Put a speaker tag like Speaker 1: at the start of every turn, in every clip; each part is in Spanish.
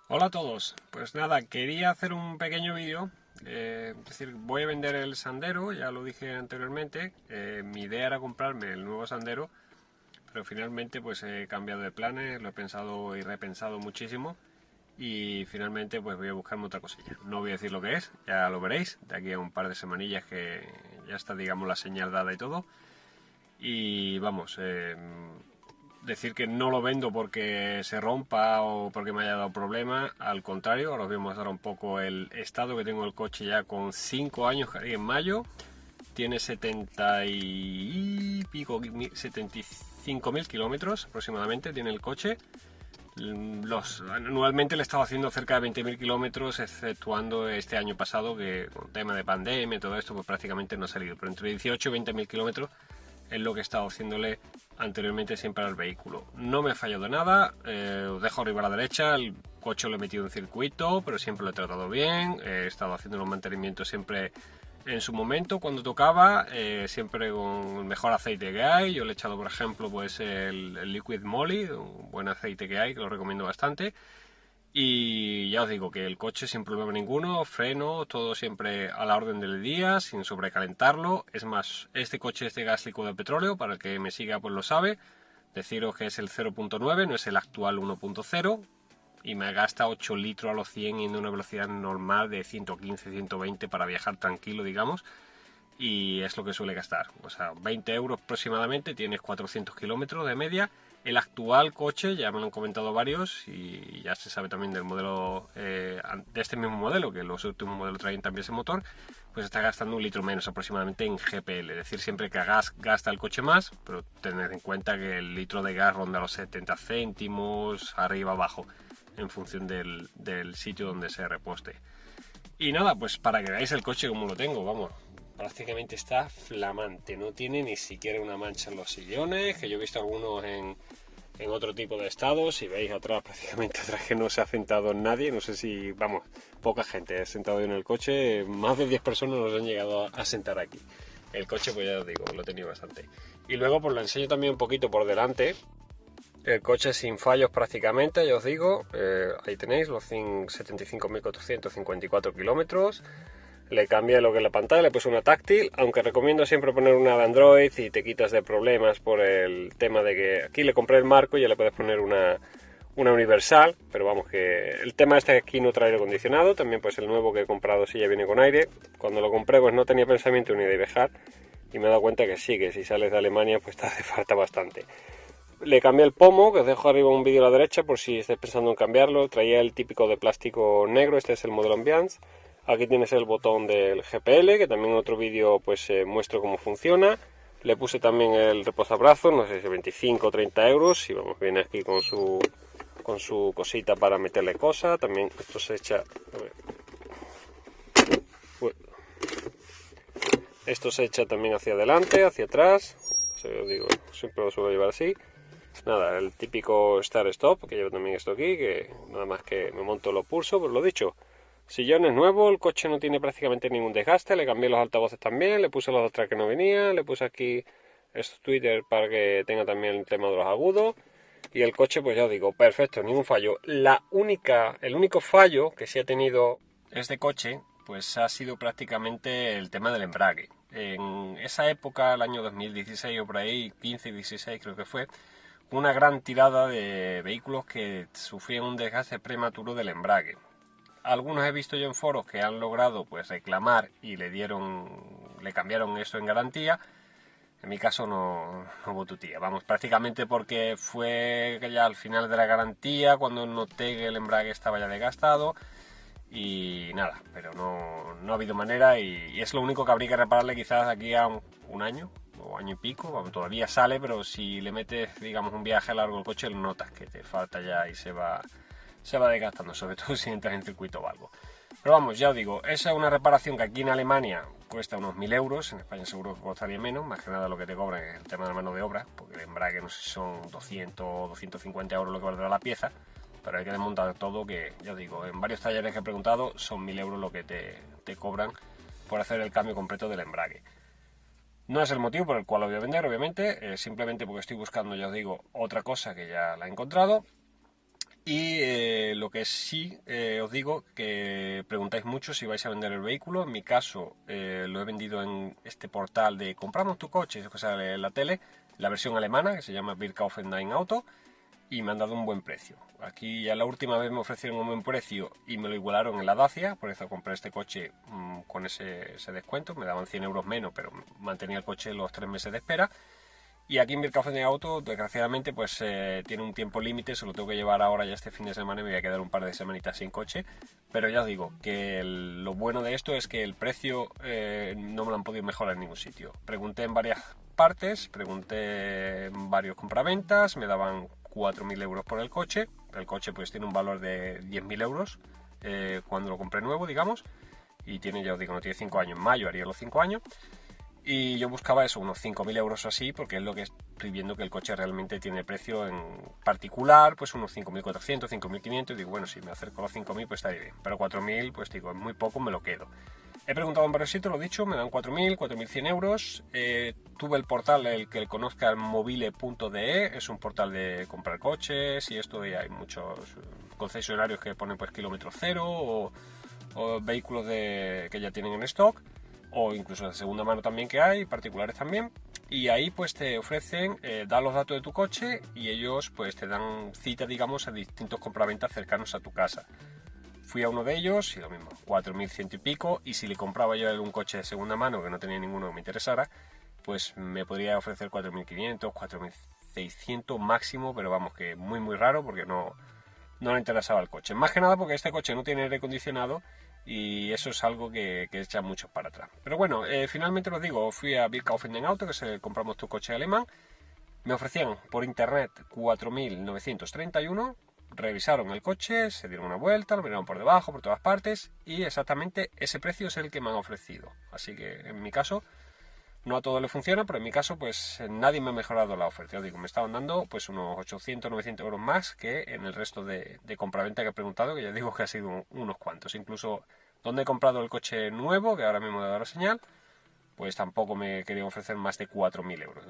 Speaker 1: Hola a todos, pues nada, quería hacer un pequeño vídeo, es decir, voy a vender el Sandero, ya lo dije anteriormente, mi idea era comprarme el nuevo Sandero, pero finalmente pues he cambiado de planes, lo he pensado y repensado muchísimo y finalmente pues voy a buscarme otra cosilla. No voy a decir lo que es, ya lo veréis, de aquí a un par de semanillas que ya está digamos la señal dada y todo. Y vamos, decir que no lo vendo porque se rompa o porque me haya dado problema, al contrario, ahora os voy a mostrar un poco el estado que tengo el coche ya con 5 años, que en mayo, tiene 70 y pico, 75.000 kilómetros aproximadamente, tiene el coche. Anualmente le he estado haciendo cerca de 20.000 kilómetros, exceptuando este año pasado, que con tema de pandemia y todo esto, pues prácticamente no ha salido, pero entre 18 y 20.000 kilómetros es lo que he estado haciéndole anteriormente siempre al vehículo. No me ha fallado nada, os dejo arriba a la derecha, el coche lo he metido en circuito, pero siempre lo he tratado bien, he estado haciendo los mantenimientos siempre en su momento cuando tocaba, siempre con el mejor aceite que hay. Yo le he echado por ejemplo pues el Liquid Moly, un buen aceite que hay, que lo recomiendo bastante. Y ya os digo que el coche sin problema ninguno, freno, todo siempre a la orden del día, sin sobrecalentarlo. Es más, este coche es de gas líquido de petróleo, para el que me siga pues lo sabe. Deciros que es el 0.9, no es el actual 1.0. Y me gasta 8 litros a los 100 yendo a una velocidad normal de 115, 120 para viajar tranquilo, digamos, y es lo que suele gastar. O sea, 20 euros aproximadamente, tienes 400 kilómetros de media. El actual coche, ya me lo han comentado varios y ya se sabe también del modelo, de este mismo modelo, que los últimos modelos traen también ese motor, pues está gastando un litro menos aproximadamente en GPL. Es decir, siempre que gas gasta el coche más, pero tened en cuenta que el litro de gas ronda los 70 céntimos, arriba abajo, en función del sitio donde se reposte. Y nada, pues para que veáis el coche como lo tengo, vamos, prácticamente está flamante, no tiene ni siquiera una mancha en los sillones, que yo he visto algunos en otro tipo de estados, y veis atrás, prácticamente atrás, que no se ha sentado nadie, no sé si, vamos, poca gente ha sentado en el coche, más de 10 personas nos han llegado a sentar aquí. El coche, pues ya os digo, lo he tenido bastante. Y luego pues lo enseño también un poquito por delante. El coche sin fallos prácticamente, ya os digo, ahí tenéis los 75.454 kilómetros. Le cambié lo que es la pantalla, le puse una táctil, aunque recomiendo siempre poner una de Android y te quitas de problemas por el tema de que aquí le compré el marco y ya le puedes poner una universal, pero vamos, que el tema este que aquí no trae aire acondicionado, también pues el nuevo que he comprado sí ya viene con aire. Cuando lo compré pues no tenía pensamiento ni de dejar y me he dado cuenta que sí, que si sales de Alemania pues te hace falta bastante. Le cambié el pomo, que os dejo arriba un vídeo a la derecha por si estáis pensando en cambiarlo. Traía el típico de plástico negro, este es el modelo Ambiance. Aquí tienes el botón del GPL, que también en otro vídeo pues muestro cómo funciona. Le puse también el reposabrazos, no sé si 25 o 30 euros. Y vamos, viene aquí con su cosita para meterle cosas. También esto se echa... Esto se echa también hacia adelante, hacia atrás. Os digo, siempre lo suelo llevar así. Nada, el típico start-stop, que llevo también esto aquí, que nada más que me monto lo pulso, pues lo dicho. Sillón es nuevo, el coche no tiene prácticamente ningún desgaste, le cambié los altavoces también, le puse los otras que no venían, le puse aquí estos Twitter para que tenga también el tema de los agudos. Y el coche, pues ya os digo, perfecto, ningún fallo. El único fallo que sí ha tenido este coche, pues ha sido prácticamente el tema del embrague. En esa época, el año 2016 o por ahí, 15 y 16 creo que fue, una gran tirada de vehículos que sufrían un desgaste prematuro del embrague. Algunos he visto yo en foros que han logrado pues reclamar y le cambiaron eso en garantía. En mi caso no hubo tutía, vamos, prácticamente porque fue ya al final de la garantía cuando noté que el embrague estaba ya desgastado y nada, pero no ha habido manera y es lo único que habría que repararle quizás aquí a un año o año y pico, bueno, todavía sale, pero si le metes digamos un viaje largo al coche lo notas que te falta ya y se va desgastando, sobre todo si entras en circuito o algo. Pero vamos, ya os digo, esa es una reparación que aquí en Alemania cuesta unos 1.000 euros, en España seguro que costaría menos, más que nada lo que te cobran es el tema de la mano de obra, porque el embrague no sé si son 200 o 250 euros lo que valdrá la pieza, pero hay que desmontar todo, que ya os digo, en varios talleres que he preguntado son 1.000 euros lo que te cobran por hacer el cambio completo del embrague. No es el motivo por el cual lo voy a vender, obviamente, simplemente porque estoy buscando, ya os digo, otra cosa que ya la he encontrado. Y lo que sí os digo, que preguntáis mucho si vais a vender el vehículo. En mi caso lo he vendido en este portal de compramos tu coche, eso que sale en la tele, la versión alemana que se llama Verkaufen dein Auto, y me han dado un buen precio. Aquí ya la última vez me ofrecieron un buen precio y me lo igualaron en la Dacia, por eso compré este coche con ese descuento. Me daban 100 euros menos, pero mantenía el coche los 3 meses de espera. Y aquí en Verkaufen de Auto, desgraciadamente, pues tiene un tiempo límite, se lo tengo que llevar ahora ya este fin de semana y me voy a quedar un par de semanitas sin coche. Pero ya os digo que lo bueno de esto es que el precio no me lo han podido mejorar en ningún sitio. Pregunté en varias partes, pregunté en varios compraventas, me daban 4.000 euros por el coche. El coche pues tiene un valor de 10.000 euros cuando lo compré nuevo, digamos. Y tiene, ya os digo, no tiene 5 años, en mayo haría los 5 años. Y yo buscaba eso, unos 5.000 euros o así, porque es lo que estoy viendo que el coche realmente tiene precio en particular, pues unos 5.400, 5.500. Y digo, bueno, si me acerco a los 5.000, pues estaría bien. Pero 4.000, pues digo, es muy poco, me lo quedo. He preguntado en varios sitios, lo he dicho, me dan 4.000, 4.100 euros. Tuve el portal, el que conozca, el mobile.de, es un portal de comprar coches y esto, y hay muchos concesionarios que ponen pues kilómetros cero o vehículos que ya tienen en stock, o incluso de segunda mano también que hay, particulares también, y ahí pues te ofrecen dar los datos de tu coche y ellos pues te dan cita, digamos, a distintos compraventas cercanos a tu casa. Fui a uno de ellos y lo mismo, 4.100 y pico, y si le compraba yo un coche de segunda mano que no tenía ninguno que me interesara, pues me podría ofrecer 4.500, 4.600 máximo, pero vamos, que muy muy raro porque no le interesaba el coche. Más que nada porque este coche no tiene aire acondicionado y eso es algo que echa muchos para atrás. Pero bueno, finalmente os digo, fui a Verkaufen dein Auto, que es el compramos tu coche alemán. Me ofrecían por internet 4.931, revisaron el coche, se dieron una vuelta, lo miraron por debajo, por todas partes, y exactamente ese precio es el que me han ofrecido. Así que en mi caso, no a todo le funciona, pero en mi caso pues nadie me ha mejorado la oferta. Os digo, me estaban dando pues unos 800, 900 euros más que en el resto de compraventa que he preguntado, que ya digo que ha sido unos cuantos. Incluso donde he comprado el coche nuevo, que ahora mismo he dado la señal, pues tampoco me querían ofrecer más de 4.000 euros.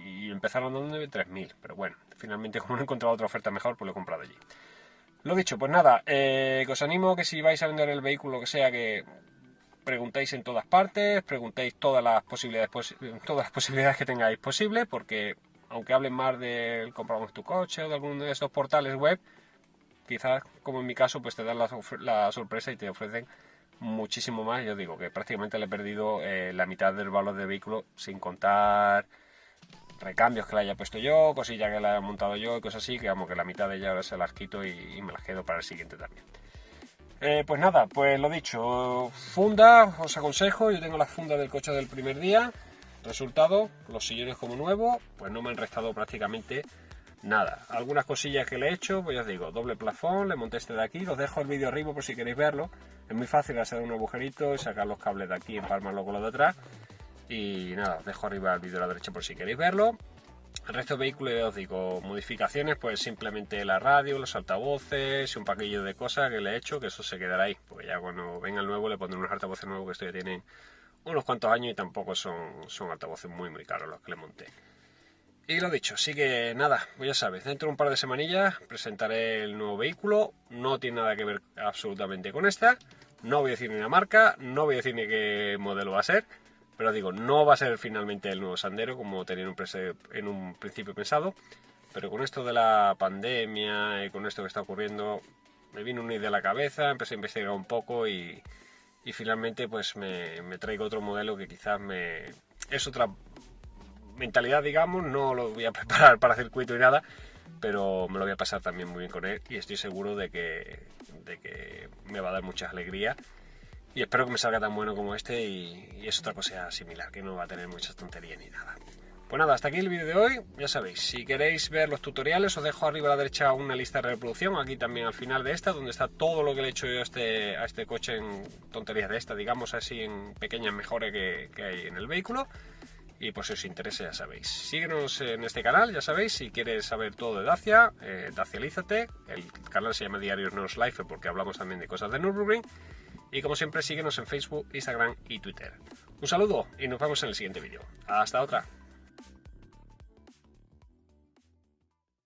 Speaker 1: Y empezaron dando de 3.000, pero bueno, finalmente como no he encontrado otra oferta mejor, pues lo he comprado allí. Lo dicho, pues nada, que os animo que si vais a vender el vehículo, que sea, que preguntéis en todas partes, preguntéis todas las posibilidades que tengáis posible, porque aunque hablen más del compramos tu coche o de alguno de esos portales web, quizás como en mi caso pues te dan la sorpresa y te ofrecen muchísimo más. Yo digo que prácticamente le he perdido la mitad del valor del vehículo, sin contar recambios que le haya puesto yo, cosillas que le haya montado yo y cosas así, que vamos, que la mitad de ellas ahora se las quito y me las quedo para el siguiente también. Pues nada, pues lo dicho, funda, os aconsejo, yo tengo la funda del coche del primer día. Resultado, los sillones como nuevos, pues no me han restado prácticamente nada. Algunas cosillas que le he hecho, pues ya os digo, doble plafón, le monté este de aquí, os dejo el vídeo arriba por si queréis verlo. Es muy fácil hacer un agujerito y sacar los cables de aquí, empalmarlo con los de atrás. Y nada, os dejo arriba el vídeo a la derecha por si queréis verlo. El resto del vehículo, ya os digo, modificaciones, pues simplemente la radio, los altavoces y un paquillo de cosas que le he hecho, que eso se quedará ahí, porque ya cuando venga el nuevo le pondré unos altavoces nuevos, que esto ya tienen unos cuantos años y tampoco son altavoces muy muy caros los que le monté. Y lo dicho, así que nada, pues ya sabes, dentro de un par de semanillas presentaré el nuevo vehículo, no tiene nada que ver absolutamente con esta, no voy a decir ni la marca, no voy a decir ni qué modelo va a ser, pero digo, no va a ser finalmente el nuevo Sandero como tenía en un principio pensado, pero con esto de la pandemia y con esto que está ocurriendo, me vino una idea a la cabeza, empecé a investigar un poco y finalmente pues me traigo otro modelo que quizás es otra mentalidad, digamos. No lo voy a preparar para circuito y nada, pero me lo voy a pasar también muy bien con él y estoy seguro de que me va a dar mucha alegría. Y espero que me salga tan bueno como este y es otra cosa similar, que no va a tener muchas tonterías ni nada. Pues nada, hasta aquí el vídeo de hoy. Ya sabéis, si queréis ver los tutoriales os dejo arriba a la derecha una lista de reproducción, aquí también al final de esta, donde está todo lo que le he hecho yo a este coche en tonterías de esta, digamos así, en pequeñas mejoras que hay en el vehículo. Y pues si os interesa, ya sabéis. Síguenos en este canal, ya sabéis, si quieres saber todo de Dacia, Dacialízate. El canal se llama Diarios Nordschleife porque hablamos también de cosas de Nürburgring. Y como siempre, síguenos en Facebook, Instagram y Twitter. Un saludo y nos vemos en el siguiente vídeo. Hasta otra.